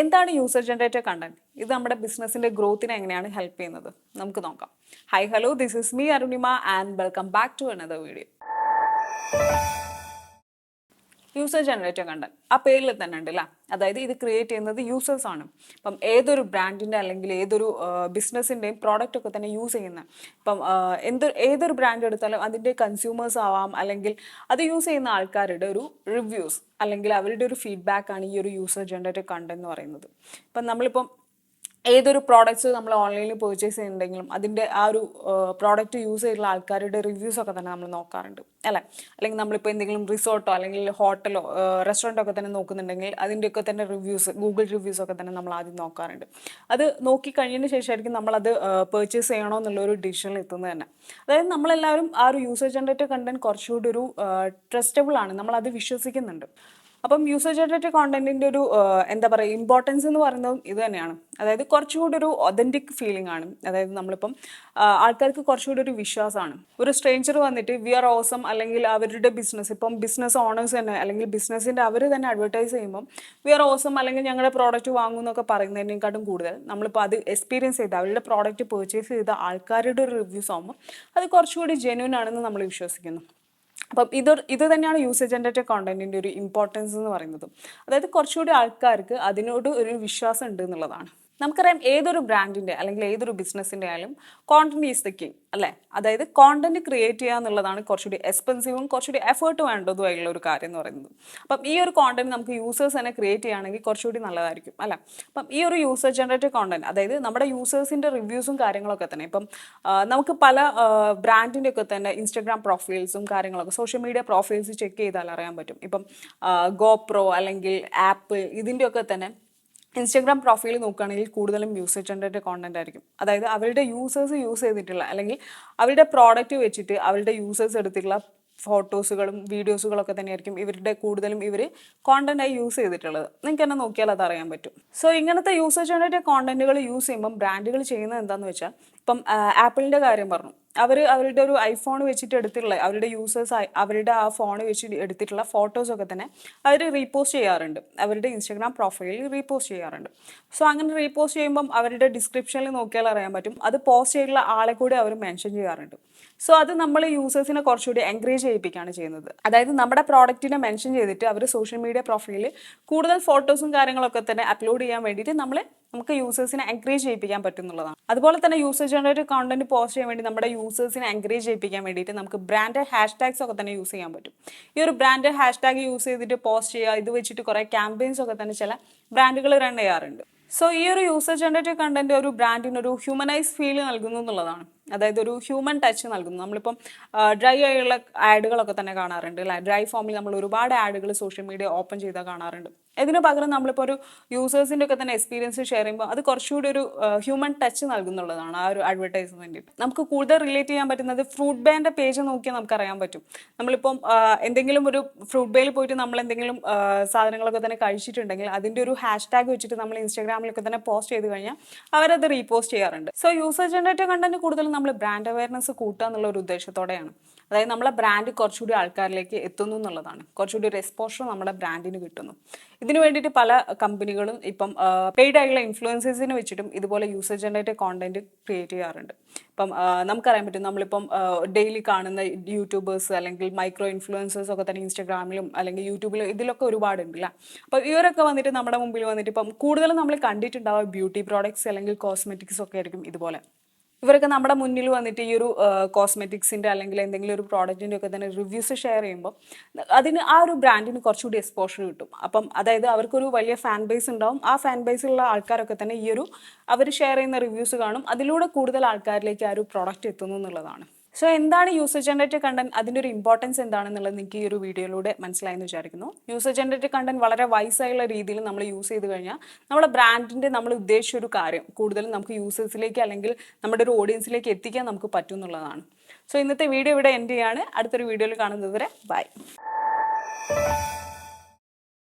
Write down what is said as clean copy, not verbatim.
എന്താണ് user generated content? ഇത് നമ്മുടെ ബിസിനസിന്റെ ഗ്രോത്തിനെ എങ്ങനെയാണ് ഹെൽപ്പ് ചെയ്യുന്നത്? നമുക്ക് നോക്കാം. Hi hello, this is me Arunima and welcome back to another video. User generated content ആ പേരിൽ തന്നെ ഉണ്ട് അല്ലേ? അതായത് ഇത് ക്രിയേറ്റ് ചെയ്യുന്നത് യൂസേഴ്സ് ആണ്. ഇപ്പം ഏതൊരു ബ്രാൻഡിൻ്റെ അല്ലെങ്കിൽ ഏതൊരു ബിസിനസ്സിൻ്റെയും പ്രോഡക്റ്റ് ഒക്കെ തന്നെ യൂസ് ചെയ്യുന്ന ഇപ്പം ഏതൊരു ബ്രാൻഡ് എടുത്താലും അതിൻ്റെ കൺസ്യൂമേഴ്സ് ആവാം, അല്ലെങ്കിൽ അത് യൂസ് ചെയ്യുന്ന ആൾക്കാരുടെ ഒരു റിവ്യൂസ് അല്ലെങ്കിൽ അവരുടെ ഒരു ഫീഡ്ബാക്ക് ആണ് ഈ ഒരു യൂസർ ജനറേറ്റഡ് കണ്ടന്റ് എന്ന് പറയുന്നത്. ഇപ്പം നമ്മളിപ്പം ഏതൊരു പ്രോഡക്റ്റ്സ് നമ്മൾ ഓൺലൈനിൽ പർച്ചേസ് ചെയ്യുന്നുണ്ടെങ്കിലും അതിൻ്റെ ആ ഒരു പ്രോഡക്റ്റ് യൂസ് ചെയ്തിട്ടുള്ള ആൾക്കാരുടെ റിവ്യൂസൊക്കെ തന്നെ നമ്മൾ നോക്കാറുണ്ട് അല്ലേ? അല്ലെങ്കിൽ നമ്മളിപ്പോൾ എന്തെങ്കിലും റിസോർട്ടോ അല്ലെങ്കിൽ ഹോട്ടലോ റെസ്റ്റോറൻറ്റോ ഒക്കെ തന്നെ നോക്കുന്നുണ്ടെങ്കിൽ അതിൻ്റെയൊക്കെ തന്നെ റിവ്യൂസ്, ഗൂഗിൾ റിവ്യൂസൊക്കെ തന്നെ നമ്മൾ ആദ്യം നോക്കാറുണ്ട്. അത് നോക്കി കഴിഞ്ഞതിന് ശേഷമായിരിക്കും നമ്മളത് പർച്ചേസ് ചെയ്യണോ എന്നുള്ളൊരു ഡിസിഷനിൽ എത്തുന്നത് തന്നെ. അതായത് നമ്മളെല്ലാവരും ആ ഒരു യൂസർ ജനറേറ്റഡ് കണ്ടന്റ് കുറച്ചുകൂടി ഒരു ട്രസ്റ്റബിൾ ആണ്, നമ്മളത് വിശ്വസിക്കുന്നുണ്ട്. അപ്പം യൂസർ ജനറേറ്റഡ് കോണ്ടന്റിൻ്റെ ഒരു എന്താ പറയുക ഇമ്പോർട്ടൻസ് എന്ന് പറയുന്നത് ഇത് തന്നെയാണ്. അതായത് കുറച്ചുകൂടി ഒരു ഒതൻറ്റിക് ഫീലിംഗ് ആണ്. അതായത് നമ്മളിപ്പം ആൾക്കാർക്ക് കുറച്ചുകൂടി ഒരു വിശ്വാസമാണ്. ഒരു സ്ട്രേഞ്ചർ വന്നിട്ട് വി ആർ ഓസം അല്ലെങ്കിൽ അവരുടെ ബിസിനസ്, ഇപ്പം ബിസിനസ് ഓണേഴ്സ് തന്നെ അല്ലെങ്കിൽ ബിസിനസ്സിൻ്റെ അവർ തന്നെ അഡ്വർടൈസ് ചെയ്യുമ്പം വി ആർ ഓസം അല്ലെങ്കിൽ ഞങ്ങളുടെ പ്രോഡക്റ്റ് വാങ്ങും എന്നൊക്കെ പറയുന്നതിനേക്കാട്ടും കൂടുതൽ നമ്മളിപ്പോൾ അത് എക്സ്പീരിയൻസ് ചെയ്ത് അവരുടെ പ്രോഡക്റ്റ് പർച്ചേസ് ചെയ്ത ആൾക്കാരുടെ ഒരു റിവ്യൂസ് ആകുമ്പോൾ അത് കുറച്ചുകൂടി ജെന്യൂൻ ആണെന്ന് നമ്മൾ വിശ്വസിക്കുന്നു. അപ്പം ഇത് തന്നെയാണ് യൂസർ ജനറേറ്റഡ് കോണ്ടന്റിൻ്റെ ഒരു ഇമ്പോർട്ടൻസ് എന്ന് പറയുന്നത്. അതായത് കുറച്ചുകൂടി ആൾക്കാർക്ക് അതിനോട് ഒരു വിശ്വാസം ഉണ്ട് എന്നുള്ളതാണ്. നമുക്കറിയാം ഏതൊരു ബ്രാൻഡിൻ്റെ അല്ലെങ്കിൽ ഏതൊരു ബിസിനസ്സിൻ്റെ ആയാലും കോണ്ടന്റ് ഈസ് ദ കിങ് അല്ലേ? അതായത് കോണ്ടന്റ് ക്രിയേറ്റ് ചെയ്യുക എന്നുള്ളതാണ് കുറച്ചുകൂടി എക്സ്പെൻസീവും കുറച്ചുകൂടി എഫേർട്ട് വേണ്ടതുമായിട്ടുള്ള ഒരു കാര്യം എന്ന് പറയുന്നത്. അപ്പം ഈ ഒരു കോണ്ടന്റ് നമുക്ക് യൂസേഴ്സ് തന്നെ ക്രിയേറ്റ് ചെയ്യുകയാണെങ്കിൽ കുറച്ചുകൂടി നല്ലതായിരിക്കും അല്ലേ? അപ്പം ഈ ഒരു യൂസർ ജനറേറ്റഡ് കോണ്ടന്റ്, അതായത് നമ്മുടെ യൂസേഴ്സിൻ്റെ റിവ്യൂസും കാര്യങ്ങളൊക്കെ തന്നെ ഇപ്പം നമുക്ക് പല ബ്രാൻഡിൻ്റെ ഒക്കെ തന്നെ ഇൻസ്റ്റഗ്രാം പ്രൊഫൈൽസും കാര്യങ്ങളൊക്കെ സോഷ്യൽ മീഡിയ പ്രൊഫൈൽസ് ചെക്ക് ചെയ്താൽ അറിയാൻ പറ്റും. ഇപ്പം ഗോപ്രോ അല്ലെങ്കിൽ ആപ്പിൾ ഇതിൻ്റെയൊക്കെ തന്നെ ഇൻസ്റ്റഗ്രാം പ്രൊഫൈൽ നോക്കുകയാണെങ്കിൽ കൂടുതലും യൂസർ ജനറേറ്റഡ് കോണ്ടന്റ് ആയിരിക്കും. അതായത് അവരുടെ യൂസേഴ്സ് യൂസ് ചെയ്തിട്ടുള്ള അല്ലെങ്കിൽ അവരുടെ പ്രോഡക്റ്റ് വെച്ചിട്ട് അവരുടെ യൂസേഴ്സ് എടുത്തിട്ടുള്ള ഫോട്ടോസുകളും വീഡിയോസുകളൊക്കെ തന്നെയായിരിക്കും കൂടുതലും ഇവർ കോണ്ടന്റായി യൂസ് ചെയ്തിട്ടുള്ളത്. നിങ്ങൾക്ക് തന്നെ നോക്കിയാൽ അത് അറിയാൻ പറ്റും. സോ ഇങ്ങനത്തെ യൂസർ ജനറേറ്റഡ് കോണ്ടന്റുകൾ യൂസ് ചെയ്യുമ്പം ബ്രാൻഡുകൾ ചെയ്യുന്നത് എന്താണെന്ന് വെച്ചാൽ, ഇപ്പം ആപ്പിളിൻ്റെ കാര്യം പറഞ്ഞു, അവരുടെ ഒരു ഐഫോൺ വെച്ചിട്ട് എടുത്തിട്ടുള്ള അവരുടെ യൂസേഴ്സ് അവരുടെ ആ ഫോൺ വെച്ചിട്ട് എടുത്തിട്ടുള്ള ഫോട്ടോസൊക്കെ തന്നെ അവർ റീപോസ്റ്റ് ചെയ്യാറുണ്ട്, അവരുടെ ഇൻസ്റ്റഗ്രാം പ്രൊഫൈലിൽ റീപോസ്റ്റ് ചെയ്യാറുണ്ട്. സോ അങ്ങനെ റീപോസ്റ്റ് ചെയ്യുമ്പം അവരുടെ ഡിസ്ക്രിപ്ഷനിൽ നോക്കിയാൽ അറിയാൻ പറ്റും അത് പോസ്റ്റ് ചെയ്തിട്ടുള്ള ആളെ കൂടി അവർ മെൻഷൻ ചെയ്യാറുണ്ട്. സോ അത് നമ്മൾ യൂസേഴ്സിനെ കുറച്ചുകൂടി എൻകറേജ് ചെയ്യിപ്പിക്കുകയാണ് ചെയ്യുന്നത്. അതായത് നമ്മുടെ പ്രോഡക്റ്റിനെ മെൻഷൻ ചെയ്തിട്ട് അവർ സോഷ്യൽ മീഡിയ പ്രൊഫൈലിൽ കൂടുതൽ ഫോട്ടോസും കാര്യങ്ങളൊക്കെ തന്നെ അപ്ലോഡ് ചെയ്യാൻ വേണ്ടിയിട്ട് നമുക്ക് യൂസേഴ്സിനെ എൻകറേജ് ചെയ്യിപ്പിക്കാൻ പറ്റുന്നുള്ളതാണ്. അതുപോലെ തന്നെ യൂസർ ജനറേറ്റഡ് കോണ്ടന്റ് പോസ്റ്റ് ചെയ്യാൻ വേണ്ടി നമ്മുടെ യൂസേഴ്സിനെ എൻകറേജ് ചെയ്യിപ്പിക്കാൻ വേണ്ടിയിട്ട് നമുക്ക് ബ്രാൻഡഡ് ഹാഷ്ടാഗ്സ് ഒക്കെ തന്നെ യൂസ് ചെയ്യാൻ പറ്റും. ഈ ഒരു ബ്രാൻഡഡ് ഹാഷ്ടാഗ് യൂസ് ചെയ്തിട്ട് പോസ്റ്റ് ചെയ്യുക, ഇത് വെച്ചിട്ട് കുറേ ക്യാമ്പയിൻസ് ഒക്കെ തന്നെ ചില ബ്രാൻഡുകൾ റൺ ചെയ്യാറുണ്ട്. സോ ഈ ഒരു യൂസർ ജനറേറ്റഡ് കണ്ടന്റ് ഒരു ബ്രാൻഡിനൊരു ഹ്യൂമനൈസ് ഫീൽ നൽകുന്നു എന്നുള്ളതാണ്. അതായത് ഒരു ഹ്യൂമൻ ടച്ച് നൽകുന്നു. നമ്മളിപ്പം ഡ്രൈ ആയുള്ള ആഡുകളൊക്കെ തന്നെ കാണാറുണ്ട് അല്ലേ? ഡ്രൈ ഫോമിൽ നമ്മൾ ഒരുപാട് ആഡുകൾ സോഷ്യൽ മീഡിയ ഓപ്പൺ ചെയ്താൽ കാണാറുണ്ട്. ഇതിന് പകരം നമ്മളിപ്പോൾ ഒരു യൂസേഴ്സിൻ്റെ ഒക്കെ തന്നെ എക്സ്പീരിയൻസ് ഷെയർ ചെയ്യുമ്പോൾ അത് കുറച്ചുകൂടി ഒരു ഹ്യൂമൻ ടച്ച് നൽകുന്നുള്ളതാണ് ആ ഒരു അഡ്വർടൈസ്മെൻറ്റ്. നമുക്ക് കൂടുതൽ റിലേറ്റ് ചെയ്യാൻ പറ്റുന്നത് ഫ്രൂട്ട് ബേൻ്റെ പേജ് നോക്കിയാൽ നമുക്കറിയാൻ പറ്റും. നമ്മളിപ്പം എന്തെങ്കിലും ഒരു ഫ്രൂട്ട് ബേയിൽ പോയിട്ട് നമ്മൾ എന്തെങ്കിലും സാധനങ്ങളൊക്കെ തന്നെ കഴിച്ചിട്ടുണ്ടെങ്കിൽ അതിൻ്റെ ഒരു ഹാഷ്ടാഗ് വെച്ചിട്ട് നമ്മൾ ഇൻസ്റ്റാഗ്രാമിലൊക്കെ തന്നെ പോസ്റ്റ് ചെയ്ത് കഴിഞ്ഞാൽ അവരത് റീപോസ്റ്റ് ചെയ്യാറുണ്ട്. സോ യൂസർ ജനറേറ്റഡ് കണ്ടന്റ് കൂടുതലും നമ്മൾ ബ്രാൻഡ് അവയർനെസ് കൂട്ടുക എന്നുള്ള ഒരു ഉദ്ദേശത്തോടെയാണ്. അതായത് നമ്മളെ ബ്രാൻഡ് കുറച്ചുകൂടി ആൾക്കാരിലേക്ക് എത്തുന്നു എന്നുള്ളതാണ്. കുറച്ചുകൂടി ഒരു എക്സ്പോഷർ നമ്മുടെ ബ്രാൻഡിന് കിട്ടുന്നു. ഇതിനു വേണ്ടിയിട്ട് പല കമ്പനികളും ഇപ്പം പെയ്ഡ് ആയിട്ടുള്ള ഇൻഫ്ലുവൻസേഴ്സിനെ വെച്ചിട്ടും ഇതുപോലെ യൂസർ ജനറേറ്റഡ് കോണ്ടന്റ് ക്രിയേറ്റ് ചെയ്യാറുണ്ട്. ഇപ്പം നമുക്കറിയാൻ പറ്റും, നമ്മളിപ്പം ഡെയിലി കാണുന്ന യൂട്യൂബേഴ്സ് അല്ലെങ്കിൽ മൈക്രോ ഇൻഫ്ലുവൻസേഴ്സ് ഒക്കെ തന്നെ ഇൻസ്റ്റാഗ്രാമിലും അല്ലെങ്കിൽ യൂട്യൂബിലും ഇതിലൊക്കെ ഒരുപാടുണ്ടല്ല. അപ്പോൾ ഇവരൊക്കെ വന്നിട്ട് നമ്മുടെ മുമ്പിൽ വന്നിട്ട് ഇപ്പം കൂടുതലും നമ്മൾ കണ്ടിട്ടുണ്ടാവുക ബ്യൂട്ടി പ്രോഡക്ട്സ് അല്ലെങ്കിൽ കോസ്മെറ്റിക്സ് ഒക്കെ ആയിരിക്കും. ഇതുപോലെ ഇവരൊക്കെ നമ്മുടെ മുന്നിൽ വന്നിട്ട് ഈ ഒരു കോസ്മെറ്റിക്സിൻ്റെ അല്ലെങ്കിൽ എന്തെങ്കിലും ഒരു പ്രോഡക്റ്റിൻ്റെ ഒക്കെ തന്നെ റിവ്യൂസ് ഷെയർ ചെയ്യുമ്പോൾ അതിന് ആ ഒരു ബ്രാൻഡിന് കുറച്ചുകൂടി എക്സ്പോഷർ കിട്ടും. അപ്പം അതായത് അവർക്കൊരു വലിയ ഫാൻ ബേസ് ഉണ്ടാവും. ആ ഫാൻ ബേസിലുള്ള ആൾക്കാരൊക്കെ തന്നെ ഈ ഒരു അവർ ഷെയർ ചെയ്യുന്ന റിവ്യൂസ് കാണും. അതിലൂടെ കൂടുതൽ ആൾക്കാരിലേക്ക് ആ ഒരു പ്രോഡക്റ്റ് എത്തുന്നു എന്നുള്ളതാണ്. സോ എന്താണ് യൂസർ ജനറേറ്റഡ് കണ്ടന്റ്, അതിൻ്റെ ഒരു ഇമ്പോർട്ടൻസ് എന്താണെന്നുള്ളത് നിങ്ങൾക്ക് ഈ ഒരു വീഡിയോയിലൂടെ മനസ്സിലായെന്ന് വിചാരിക്കുന്നു. യൂസർ ജനറേറ്റഡ് കണ്ടന്റ് വളരെ വൈസായുള്ള രീതിയിൽ നമ്മൾ യൂസ് ചെയ്ത് കഴിഞ്ഞാൽ നമ്മുടെ ബ്രാൻഡിൻ്റെ നമ്മൾ ഉദ്ദേശിച്ച ഒരു കാര്യം കൂടുതലും നമുക്ക് യൂസേഴ്സിലേക്ക് അല്ലെങ്കിൽ നമ്മുടെ ഒരു ഓഡിയൻസിലേക്ക് എത്തിക്കാൻ നമുക്ക് പറ്റും എന്നുള്ളതാണ്. സോ ഇന്നത്തെ വീഡിയോ ഇവിടെ എൻഡ് ചെയ്യാണ്. അടുത്തൊരു വീഡിയോയിൽ കാണുന്നത് വരെ ബൈ.